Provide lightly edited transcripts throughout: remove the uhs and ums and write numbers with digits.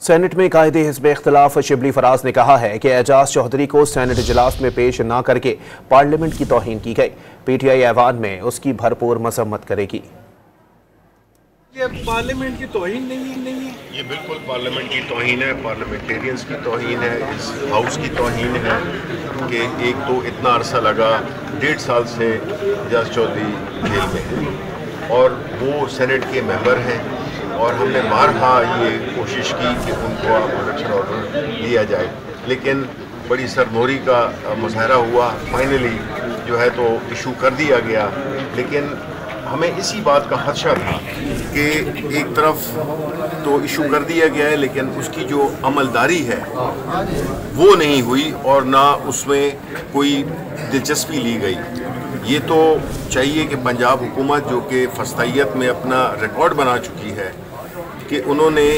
Saint میں قائد حزب اختلاف شبلی فراز نے کہا ہے کہ اعجاز چودھری کو سینٹ اجلاس میں پیش نہ کر کے پارلیمنٹ کی توہین کی گئی۔ پی ٹی آئی ایوان میں اس کی بھرپور مذمت کرے گی۔ یہ پارلیمنٹ کی توہین نہیں ہے، یہ بالکل پارلیمنٹ کی توہین ہے، پارلیمنٹیرینز کی توہین ہے، اس ہاؤس کی توہین ہے کہ ایک تو اتنا عرصہ لگا 1.5 سال سے اعجاز چودھری جیل میں ہیں اور وہ سینٹ کے ممبر ہیں، اور ہم نے بارہا یہ کوشش کی کہ ان کو پروٹیکشن آرڈر دیا جائے، لیکن بڑی سرموری کا مظاہرہ ہوا، فائنلی جو ہے تو ایشو کر دیا گیا۔ لیکن ہمیں اسی بات کا خدشہ تھا کہ ایک طرف تو ایشو کر دیا گیا ہے لیکن اس کی جو عملداری ہے وہ نہیں ہوئی اور نہ اس میں کوئی دلچسپی لی گئی۔ یہ تو چاہیے کہ پنجاب حکومت جو کہ فسطائیت میں اپنا ریکارڈ بنا چکی ہے کہ انہوں نے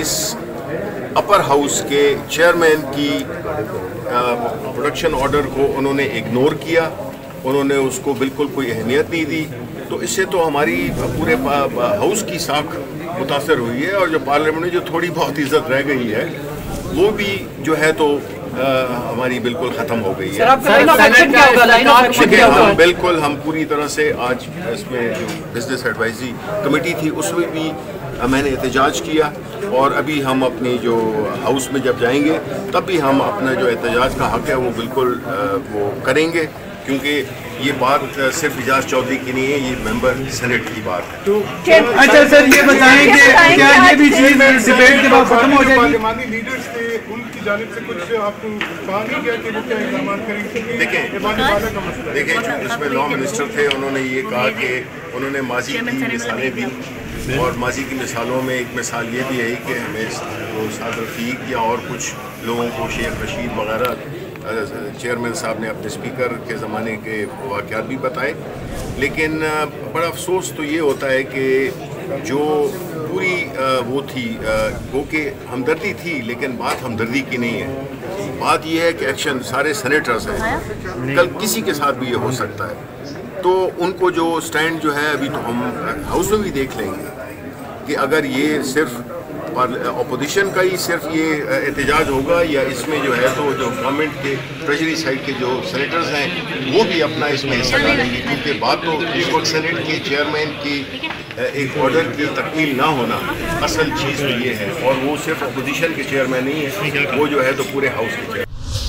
اس اپر ہاؤس کے چیئرمین کی پروٹیکشن آرڈر کو انہوں نے اگنور کیا، انہوں نے اس کو بالکل کوئی اہمیت نہیں دی، تو اس سے تو ہماری پورے ہاؤس کی ساکھ متاثر ہوئی ہے، اور جو پارلیمنٹ میں جو تھوڑی بہت عزت رہ گئی ہے وہ بھی جو ہے تو ہماری بالکل ختم ہو گئی ہے۔ ہم پوری طرح سے آج اس میں جو بزنس ایڈوائزری کمیٹی تھی اس میں بھی میں نے احتجاج کیا، اور ابھی ہم اپنی جو ہاؤس میں جب جائیں گے تب بھی ہم اپنا جو احتجاج کا حق ہے وہ بالکل وہ کریں گے، کیونکہ یہ بات صرف اعجاز چودھری کی نہیں ہے، یہ ممبر سینٹ کی بات ہے۔ اچھا سر، یہ بتائیں کہ کیا یہ بھی چیز ڈبیٹ کے بعد ختم ہو جائے گی؟ پارلیمانی لیڈرز تھے، ان کی جانب سے کچھ آپ کو کہا نہیں گیا کہ وہ کیا اقدامات کریں گے؟ دیکھیں اس میں لا منسٹر تھے، انہوں نے یہ کہا کہ انہوں نے ماضی کی مثالیں دی، اور ماضی کی مثالوں میں ایک مثال یہ بھی ہے کہ ہمیں سعد رفیق یا اور کچھ لوگوں کو شیخ رشید وغیرہ چیئرمین صاحب نے اپنے اسپیکر کے زمانے کے واقعات بھی بتائے، لیکن بڑا افسوس تو یہ ہوتا ہے کہ جو پوری وہ تھی وہ کہ ہمدردی تھی، لیکن بات ہمدردی کی نہیں ہے، بات یہ ہے کہ ایکشن سارے سینیٹرز ہیں، کل کسی کے ساتھ بھی یہ ہو سکتا ہے، تو ان کو جو سٹینڈ جو ہے ابھی تو ہم ہاؤس میں بھی دیکھ لیں گے کہ اگر یہ صرف اپوزیشن کا ہی صرف یہ احتجاج ہوگا یا اس میں جو ہے تو جو گورنمنٹ کے ٹریجری سائڈ کے جو سینیٹرز ہیں وہ بھی اپنا اس میں حصہ ڈالیں گے، کیونکہ بات تو اس وقت سینٹ کے چیئرمین کی ایک آرڈر کی تکمیل نہ ہونا اصل چیز تو یہ ہے، اور وہ صرف اپوزیشن کے چیئرمین نہیں ہے، وہ جو ہے تو پورے ہاؤس کے چیئرمین